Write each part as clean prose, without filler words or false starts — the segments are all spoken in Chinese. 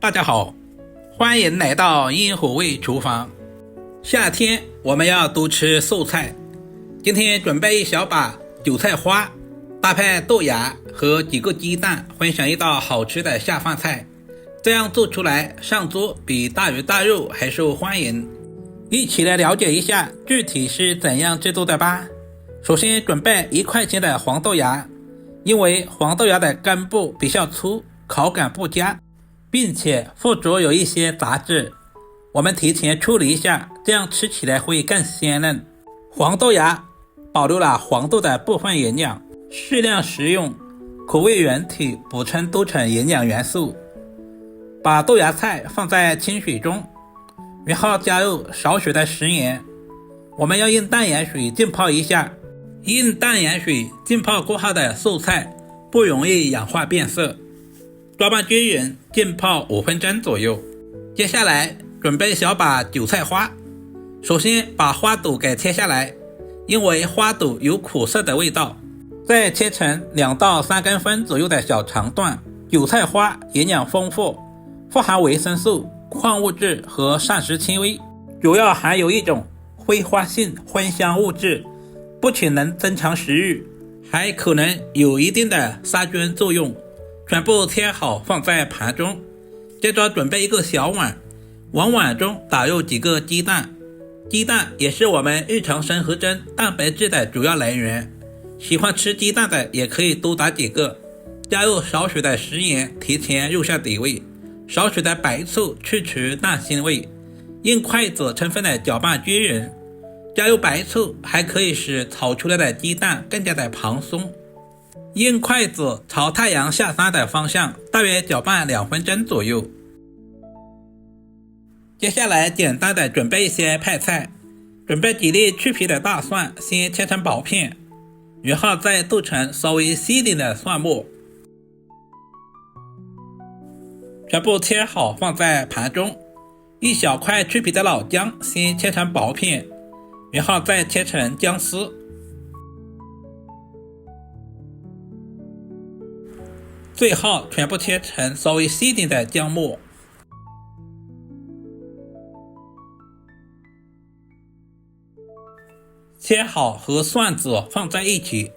大家好，欢迎来到阴虎味厨房。夏天我们要多吃素菜，今天准备一小把韭菜花，搭配豆芽和几个鸡蛋，分享一道好吃的下饭菜。这样做出来上桌比大鱼大肉还受欢迎。一起来了解一下具体是怎样制作的吧。首先准备1块钱的黄豆芽，因为黄豆芽的根部比较粗，口感不佳，并且附着有一些杂质，我们提前处理一下，这样吃起来会更鲜嫩。黄豆芽保留了黄豆的部分营养，适量食用，可为人体补充多种营养元素。把豆芽菜放在清水中，然后加入少许的食盐，我们要用淡盐水浸泡一下。用淡盐水浸泡过后的素菜不容易氧化变色，抓拌均匀，浸泡5分钟左右。接下来准备小把韭菜花，首先把花朵给切下来，因为花朵有苦涩的味道，再切成2到3公分左右的小长段。韭菜花营养丰富，富含维生素、矿物质和膳食纤维，主要含有一种挥发性芳香物质，不仅能增强食欲，还可能有一定的杀菌作用。全部切好放在盘中，接着准备一个小碗，往碗中打入几个鸡蛋。鸡蛋也是我们日常生活中蛋白质的主要来源，喜欢吃鸡蛋的也可以多打几个。加入少许的食盐，提前入下底味，少许的白醋去除蛋腥味，用筷子充分的搅拌均匀。加入白醋还可以使炒出来的鸡蛋更加的蓬松。用筷子朝太阳下山的方向大约搅拌2分钟左右。接下来简单的准备一些配菜，准备几粒去皮的大蒜，先切成薄片，然后再剁成稍微细一点的蒜末，全部切好放在盘中。一小块去皮的老姜，先切成薄片，然后再切成姜丝。最后全部切成稍微细一点的姜末。切好和蒜子放在一起，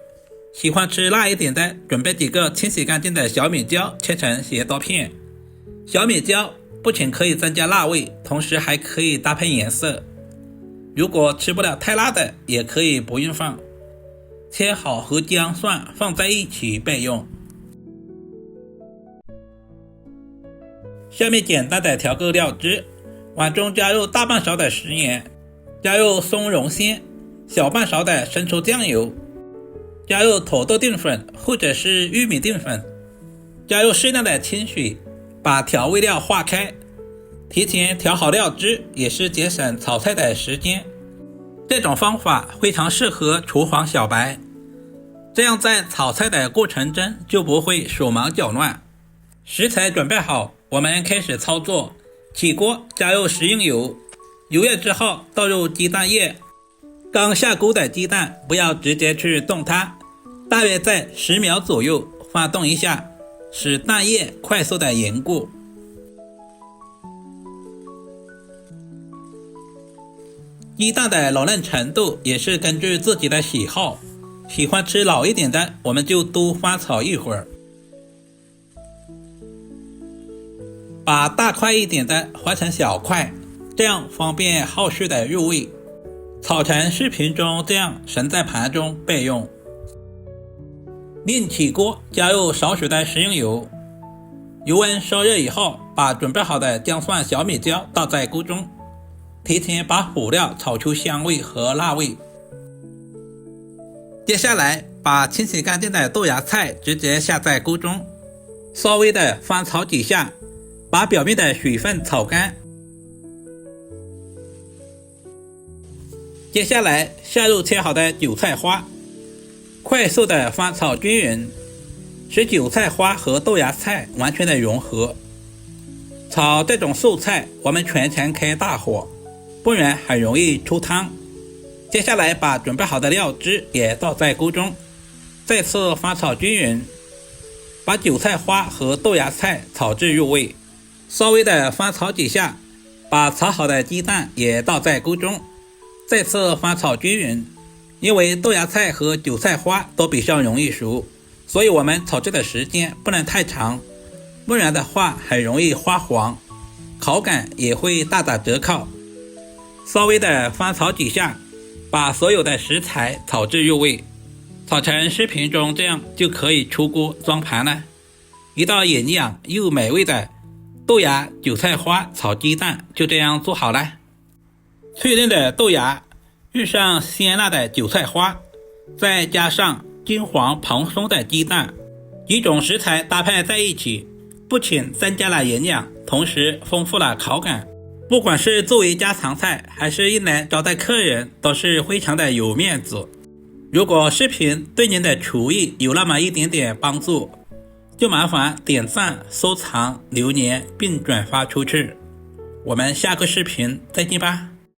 喜欢吃辣一点的，准备几个清洗干净的小米椒，切成斜刀片。小米椒不仅可以增加辣味，同时还可以搭配颜色。如果吃不了太辣的，也可以不用放。切好和姜蒜放在一起备用。下面简单的调个料汁，碗中加入大半勺的食盐，加入松茸鲜，小半勺的生抽酱油，加入土豆淀粉或者是玉米淀粉，加入适量的清水，把调味料化开。提前调好料汁也是节省炒菜的时间。这种方法非常适合厨房小白，这样在炒菜的过程中就不会手忙脚乱。食材准备好，我们开始操作。起锅加入食用油，油热之后倒入鸡蛋液。刚下锅的鸡蛋不要直接去动它，大约在10秒左右翻动一下，使蛋液快速的凝固。鸡蛋的老嫩程度也是根据自己的喜好，喜欢吃老一点的，我们就多翻炒一会儿。把大块一点的划成小块，这样方便后续的入味。炒成视频中这样盛在盘中备用。另起锅加入少许的食用油，油温烧热以后，把准备好的姜蒜小米椒倒在锅中，提前把辅料炒出香味和辣味。接下来把清洗干净的豆芽菜直接下在锅中，稍微的翻炒几下，把表面的水分炒干。接下来下入切好的韭菜花，快速的翻炒均匀，使韭菜花和豆芽菜完全的融合。炒这种素菜我们全程开大火，不然很容易出汤。接下来把准备好的料汁也倒在锅中，再次翻炒均匀，把韭菜花和豆芽菜炒至入味。稍微的翻炒几下，把炒好的鸡蛋也倒在锅中，再次翻炒均匀。因为豆芽菜和韭菜花都比较容易熟，所以我们炒制的时间不能太长，不然的话很容易发黄，口感也会大打折扣。稍微的翻炒几下，把所有的食材炒至入味，炒成视频中这样就可以出锅装盘了。一道营养又美味的豆芽韭菜花炒鸡蛋就这样做好了。脆嫩的豆芽遇上鲜辣的韭菜花，再加上金黄蓬松的鸡蛋，几种食材搭配在一起，不仅增加了营养，同时丰富了口感。不管是作为家常菜还是用来招待客人，都是非常的有面子。如果视频对您的厨艺有那么一点点帮助，就麻烦点赞、收藏、留言并转发出去。我们下个视频再见吧。